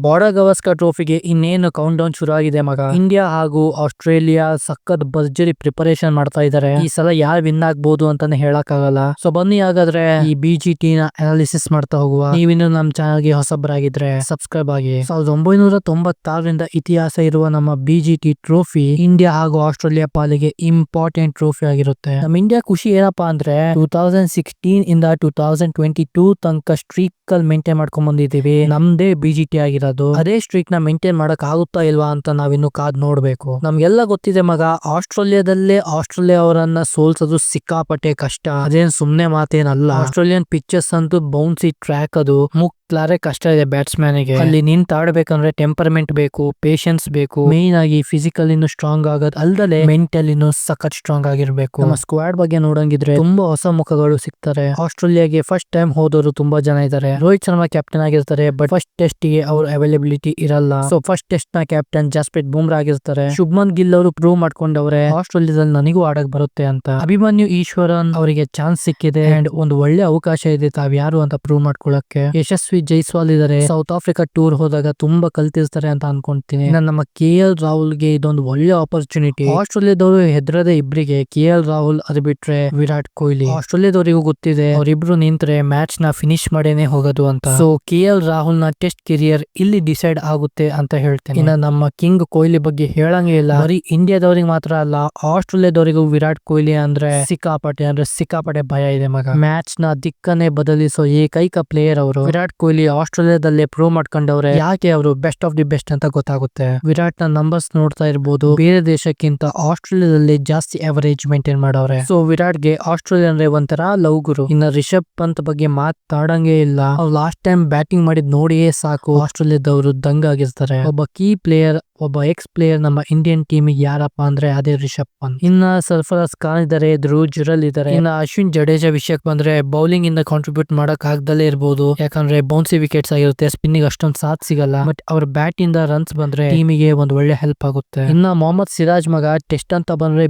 Border Gavaskar ಟ್ರೋಫಿಗೆ ಇನ್ನೇನು count down ಶುರು ಆಗಿದೆ ಮಗ. ಇಂಡಿಯಾ ಹಾಗೂ ಆಸ್ಟ್ರೇಲಿಯಾ ಸಖತ್ ಭರ್ಜರಿ ಪ್ರಿಪರೇಷನ್ ಮಾಡ್ತಾ ಇದಾರೆ. ಈ ಸಲ ಯಾರು ವಿನ್ ಆಗ್ಬಹುದು ಅಂತಾನೆ ಹೇಳಕ್ ಆಗಲ್ಲ. ಸೊ ಬನ್ನಿ ಹಾಗಾದ್ರೆ ಈ BGT ನ ಅನಾಲಿಸಿಸ್ ಮಾಡ್ತಾ ಹೋಗುವ. ನೀವಿನ್ನು ನಮ್ಮ ಚಾನಲ್ ಗೆ ಹೊಸಬರಾಗಿದ್ರೆ ಸಬ್ಸ್ಕ್ರೈಬ್ ಆಗಿ. 1996ರಿಂದ ಇತಿಹಾಸ ಇರುವ ನಮ್ಮ BGT ಟ್ರೋಫಿ ಇಂಡಿಯಾ ಹಾಗೂ ಆಸ್ಟ್ರೇಲಿಯಾ ಪಾಲಿಗೆ ಇಂಪಾರ್ಟೆಂಟ್ ಟ್ರೋಫಿ ಆಗಿರುತ್ತೆ. ನಮ್ಮ ಇಂಡಿಯಾ ಖುಷಿ ಏನಪ್ಪಾ ಅಂದ್ರೆ 2016 ಇಂದ 2022 ತನಕ ಸ್ಟ್ರೀಕ್ ಅಲ್ಲಿ ಮೇಂಟೈನ್ ಮಾಡ್ಕೊಂಡ್ ಬಂದಿದೀವಿ. ನಮ್ದೇ BGT ಆಗಿರೋದು. ಅದೇ ಸ್ಟ್ರೀಕ್ ನ ಮೇಂಟೈನ್ ಮಾಡಕ್ ಆಗುತ್ತಾ ಇಲ್ವಾ ಅಂತ ನಾವಿನ್ನು ಕಾದ್ ನೋಡ್ಬೇಕು. ನಮ್ಗೆಲ್ಲ ಗೊತ್ತಿದೆ ಮಗ, ಆಸ್ಟ್ರೇಲಿಯಾ ಅವರನ್ನ ಸೋಲ್ಸೋದು ಸಿಕ್ಕಾಪಟ್ಟೆ ಕಷ್ಟ. ಅದೇನ್ ಸುಮ್ನೆ ಮಾತೇನಲ್ಲ. ಆಸ್ಟ್ರೇಲಿಯನ್ ಪಿಚಸ್ ಅಂತೂ ಬೌನ್ಸಿ ಟ್ರ್ಯಾಕ್ ಅದು ಮುಕ್ಲಾರೆ ಕಷ್ಟ ಇದೆ ಬ್ಯಾಟ್ಸ್ಮನ್ ಗೆ. ಅಲ್ಲಿ ನಿಂತ ಆಡ್ಬೇಕಂದ್ರೆ ಟೆಂಪರ್ಮೆಂಟ್ ಬೇಕು, ಪೇಷನ್ಸ್ ಬೇಕು. ಮೇನ್ ಆಗಿ ಫಿಸಿಕಲ್ ಇನ್ನು ಸ್ಟ್ರಾಂಗ್ ಆಗೋದ್ ಅಲ್ದಲೆ ಮೆಂಟಲ್ ಇನ್ನು ಸಖತ್ ಸ್ಟ್ರಾಂಗ್ ಆಗಿರ್ಬೇಕು. ನಮ್ಮ ಸ್ಕ್ವಾಡ್ ಬಗ್ಗೆ ನೋಡಂಗಿದ್ರೆ ತುಂಬಾ ಹೊಸ ಮುಖಗಳು ಸಿಗ್ತಾರೆ. ಆಸ್ಟ್ರೇಲಿಯಾಗೆ ಫಸ್ಟ್ ಟೈಮ್ ಹೋದವರು ತುಂಬಾ ಜನ ಇದ್ದಾರೆ. ರೋಹಿತ್ ಶರ್ಮಾ ಕ್ಯಾಪ್ಟನ್ ಆಗಿರ್ತಾರೆ, ಬಟ್ ಫಸ್ಟ್ ಟೆಸ್ಟ್ ಗೆ ಅವ್ರ ಅವೈಲಬಿಲಿಟಿ ಇರಲ್ಲ. ಸೊ ಫಸ್ಟ್ ಟೆಸ್ಟ್ ನ ಕ್ಯಾಪ್ಟನ್ ಜಸ್ಪ್ರೀತ್ ಬುಮ್ರಾ ಆಗಿರ್ತಾರೆ. ಶುಭ್ಮನ್ ಗಿಲ್ ಅವರು ಪ್ರೂವ್ ಮಾಡ್ಕೊಂಡವ್ರೆ ಆಸ್ಟ್ರೇಲಿಯಾದಲ್ಲಿ ನನಗೂ ಆಡಕ್ ಬರುತ್ತೆ ಅಂತ. ಅಭಿಮನ್ಯು ಈಶ್ವರನ್ ಅವರಿಗೆ ಚಾನ್ಸ್ ಸಿಕ್ಕಿದೆ ಅಂಡ್ ಒಂದು ಒಳ್ಳೆ ಅವಕಾಶ ಇದೆ ತಾವ್ ಯಾರು ಅಂತ ಪ್ರೂವ್ ಮಾಡ್ಕೊಳಕ್ಕೆ. ಯಶಸ್ವಿ ಜೈಸ್ವಾಲ್ ಇದಾರೆ. ಸೌತ್ ಆಫ್ರಿಕಾ ಟೂರ್ ಹೋದಾಗ ತುಂಬಾ ಕಲ್ತಿರ್ತಾರೆ ಅಂತ ಅನ್ಕೊಂತೀನಿ. ನಮ್ಮ KL ರಾಹುಲ್ ಗೆ ಇದೊಂದು ಒಳ್ಳೆ ಆಪರ್ಚುನಿಟಿ. ಆಸ್ಟ್ರೇಲಿಯಾದವರು ಹೆದ್ರದೆ ಇಬ್ರಿಗೆ, KL ರಾಹುಲ್ ಅದು ಬಿಟ್ರೆ ವಿರಾಟ್ ಕೊಹ್ಲಿ. ಆಸ್ಟ್ರೇಲಿಯಾದವರಿಗೂ ಗೊತ್ತಿದೆ ಅವರಿಬ್ರು ನಿಂತ್ರೆ ಮ್ಯಾಚ್ ನ ಫಿನಿಶ್ ಮಾಡೇನೆ ಹೋಗೋದು ಅಂತ. ಸೊ KL ರಾಹುಲ್ ನ ಟೆಸ್ಟ್ ಕೆರಿಯರ್ ಇಲ್ಲಿ ಡಿಸೈಡ್ ಆಗುತ್ತೆ ಅಂತ ಹೇಳ್ತೇನೆ. ಇನ್ನ ನಮ್ಮ ಕಿಂಗ್ ಕೊಹ್ಲಿ ಬಗ್ಗೆ ಹೇಳಂಗೇ ಇಲ್ಲ. ಬರೀ ಇಂಡಿಯಾದವ್ರಿಗೆ ಮಾತ್ರ ಅಲ್ಲ, ಆಸ್ಟ್ರೇಲಿಯಾದವರಿಗೂ ವಿರಾಟ್ ಕೊಹ್ಲಿ ಅಂದ್ರೆ ಸಿಕ್ಕಾಪಟ್ಟೆ ಭಯ ಇದೆ ಮಗ. ಮ್ಯಾಚ್ ನ ದಿಕ್ಕನ್ನೇ ಬದಲಿಸೋ ಏಕೈಕ ಪ್ಲೇಯರ್ ಅವರು. ವಿರಾಟ್ ಕೊಹ್ಲಿ ಆಸ್ಟ್ರೇಲಿಯಾದಲ್ಲೇ ಪ್ರೂವ್ ಮಾಡ್ಕೊಂಡವ್ರೆ. ಯಾಕೆ ಅವರು ಬೆಸ್ಟ್ ಆಫ್ ದಿ ಬೆಸ್ಟ್ ಅಂತ ಗೊತ್ತಾಗುತ್ತೆ. ವಿರಾಟ್ ನ ನಂಬರ್ಸ್ ನೋಡ್ತಾ ಇರ್ಬೋದು, ಬೇರೆ ದೇಶಕ್ಕಿಂತ ಆಸ್ಟ್ರೇಲಿಯಾದಲ್ಲಿ ಜಾಸ್ತಿ ಅವರೇಜ್ ಮೇಂಟೈನ್ ಮಾಡವ್ರೆ. ಸೊ ವಿರಾಟ್ ಗೆ ಆಸ್ಟ್ರೇಲಿಯಾ ಅಂದ್ರೆ ಒಂಥರ ಲವ್ ಗುರು. ಇನ್ನ ರಿಷಬ್ ಪಂತ್ ಬಗ್ಗೆ ಮಾತಾಡಂಗೇ ಇಲ್ಲ. ಅವ್ರು ಲಾಸ್ಟ್ ಟೈಮ್ ಬ್ಯಾಟಿಂಗ್ ಮಾಡಿದ್ ನೋಡಿಯೇ ಸಾಕು ಆಸ್ಟ್ರೇಲಿಯಾದವರು ದಂಗಾಗಿರ್ತಾರೆ. ಒಬ್ಬ ಕೀ ಪ್ಲೇಯರ್, ಒಬ್ಬ ಎಕ್ಸ್ ಪ್ಲೇಯರ್ ನಮ್ಮ ಇಂಡಿಯನ್ ಟೀಮ್ ಯಾರಪ್ಪ ಅಂದ್ರೆ ಅದೇ ರಿಷಬ್ ಪಂತ್. ಇನ್ನ ಸರ್ಫರಾಜ್ ಖಾನ್ ಇದಾರೆ, ಧ್ರುವ್ ಜುರಲ್ ಇದಾರೆ. ಇನ್ನ ಅಶ್ವಿನ್ ಜಡೇಜಾ ವಿಷಯಕ್ಕೆ ಬಂದ್ರೆ ಬೌಲಿಂಗ್ ಇಂದ ಕಾಂಟ್ರಿಬ್ಯೂಟ್ ಮಾಡಕ್ ಆಗ್ದಲೇ ಇರ್ಬೋದು. ಯಾಕಂದ್ರೆ ಬೌನ್ಸಿ ವಿಕೆಟ್ಸ್ ಆಗಿರುತ್ತೆ, ಸ್ಪಿನ್ನಿಂಗ್ ಅಷ್ಟೊಂದು ಸಾಥ್ ಸಿಗಲ್ಲ. ಬಟ್ ಅವ್ರ ಬ್ಯಾಟ್ ಇಂದ ರನ್ಸ್ ಬಂದ್ರೆ ಟೀಮಿಗೆ ಒಂದು ಒಳ್ಳೆ ಹೆಲ್ಪ್ ಆಗುತ್ತೆ. ಇನ್ನ ಮೊಹಮ್ಮದ್ ಸಿರಾಜ್ ಮಗ ಟೆಸ್ಟ್ ಅಂತ ಬಂದ್ರೆ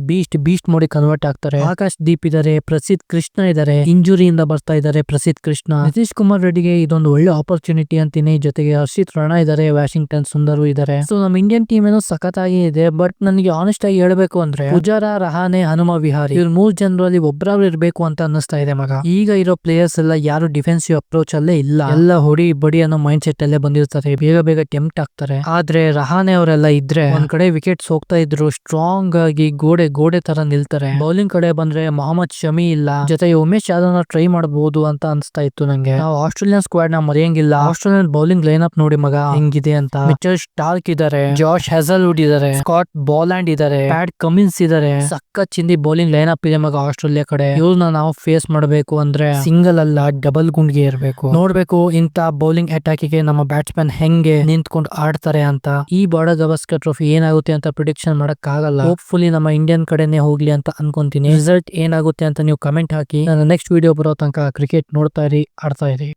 ಬೀಸ್ಟ್ ಮೋಡಿ ಕನ್ವರ್ಟ್ ಆಗ್ತಾರೆ. ಆಕಾಶ್ ದೀಪ್ ಇದಾರೆ, ಪ್ರಸಿದ್ಧ ಕೃಷ್ಣ ಇದಾರೆ, ಇಂಜುರಿಯಿಂದ ಬರ್ತಾ ಇದಾರೆ ಪ್ರಸಿದ್ಧ ಕೃಷ್ಣ. ನಿತೀಶ್ ಕುಮಾರ್ ರೆಡ್ಡಿಗೆ ಇದೊಂದು ಒಳ್ಳೆ ಆಪರ್ಚುನಿಟಿ ಅಂತೀನಿ. ಜೊತೆಗೆ ಹರ್ಷಿತ್ ರಾಣಾ ಇದಾರೆ, ವಾಷಿಂಗ್ಟನ್ ಸುಂದರ್ ಇದಾರೆ. ಸೊ ನಮ್ಮ ಇಂಡಿಯನ್ ಟೀಮ್ ಏನೋ ಸಖತ್ತಾಗಿ ಇದೆ. ಬಟ್ ನನಗೆ ಆನೆಸ್ಟ್ ಆಗಿ ಹೇಳ್ಬೇಕು ಅಂದ್ರೆ ಪುಜಾರಾ, ರಹಾನೆ, ಹನುಮ ವಿಹಾರಿ ಇವ್ರ 3 ಜನರಲ್ಲಿ ಒಬ್ರಾದ್ರು ಇರ್ಬೇಕು ಅಂತ ಅನ್ನಿಸ್ತಾ ಇದೆ ಮಗ. ಈಗ ಇರೋ ಪ್ಲೇಯರ್ಸ್ ಎಲ್ಲ ಯಾರು ಡಿಫೆನ್ಸಿವ್ ಅಪ್ರೋಚ್ ಅಲ್ಲೇ ಇಲ್ಲ. ಎಲ್ಲ ಹೊಡಿ ಬಡಿ ಅನ್ನೋ ಮೈಂಡ್ ಸೆಟ್ ಅಲ್ಲೇ ಬಂದಿರ್ತಾರೆ, ಬೇಗ ಟೆಂಪ್ಟ್ ಆಗ್ತಾರೆ. ಆದ್ರೆ ರಹಾನೆ ಅವರೆಲ್ಲ ಇದ್ರೆ ಒಂದ್ ಕಡೆ ವಿಕೆಟ್ಸ್ ಹೋಗ್ತಾ ಇದ್ರು ಸ್ಟ್ರಾಂಗ್ ಆಗಿ ಗೋಡೆ ತರ ನಿಲ್ತಾರೆ. ಬೌಲಿಂಗ್ ಕಡೆ ಬಂದ್ರೆ ಮೊಹಮ್ಮದ್ ಶಮಿ ಇಲ್ಲ, ಜೊತೆಗೆ ಉಮೇಶ್ ಯಾದವ್ ನ ಟ್ರೈ ಮಾಡಬಹುದು ಅಂತ ಅನ್ಸ್ತಾ ಇತ್ತು ನಂಗೆ. ನಾವು ಆಸ್ಟ್ರೇಲಿಯನ್ ಸ್ಕ್ವಾಡ್ ನ ಮರೆಯಂಗಿಲ್ಲ. ಆಸ್ಟ್ರೇಲಿಯನ್ ಬೌಲಿಂಗ್ ಲೈನ್ ಅಪ್ ನೋಡಿ ಮಗ ಹೆಂಗಿದೆ ಅಂತ. ಮಿಚೆಲ್ ಸ್ಟಾರ್ಕ್ ಇದಾರೆ, ಜಾಶ್ ಹೆಜಲ್ವುಡ್ ಇದಾರೆ, ಸ್ಕಾಟ್ ಬಾಲ್ಯಾಂಡ್ ಇದಾರೆ, ಪ್ಯಾಟ್ ಕಮಿನ್ಸ್ ಇದಾರೆ. ಸಖತ್ ಚಿಂದಿ ಬೌಲಿಂಗ್ ಲೈನ್ ಅಪ್ ಇದೆ ಮಗ ಆಸ್ಟ್ರೇಲಿಯಾ ಕಡೆ. ಇವ್ರನ್ನ ನಾವು ಫೇಸ್ ಮಾಡಬೇಕು ಅಂದ್ರೆ ಸಿಂಗಲ್ ಅಲ್ಲ ಡಬಲ್ ಗುಂಡ್ಗೆ ಇರಬೇಕು. ನೋಡ್ಬೇಕು ಇಂತ ಬೌಲಿಂಗ್ ಅಟ್ಯಾಕ್ ಗೆ ನಮ್ಮ ಬ್ಯಾಟ್ಸ್ಮನ್ ಹೆಂಗೆ ನಿಂತ್ಕೊಂಡು ಆಡ್ತಾರೆ ಅಂತ. ಈ ಬಾರ್ಡರ್ ಗವಾಸ್ಕರ್ ಟ್ರೋಫಿ ಏನಾಗುತ್ತೆ ಅಂತ ಪ್ರಿಡಿಕ್ಷನ್ ಮಾಡಕ್ ಆಗಲ್ಲ. ಹೋಪ್ಫುಲಿ ನಮ್ಮ ಇಂಡಿಯನ್ ಕಡೆನೆ ಹೋಗ್ಲಿ ಅಂತ ಅನ್ಕೊಂತೀನಿ. ರಿಸಲ್ಟ್ ಏನಾಗುತ್ತೆ ಅಂತ ನೀವು ಕಮೆಂಟ್ ಹಾಕಿ. ನನ್ನ ನೆಕ್ಸ್ಟ್ ವಿಡಿಯೋ ಬರೋ ತನಕ ಕ್ರಿಕೆಟ್ ನೋಡ್ತಾ ಇರಿ, ಆಡ್ತಾ ಇರಿ.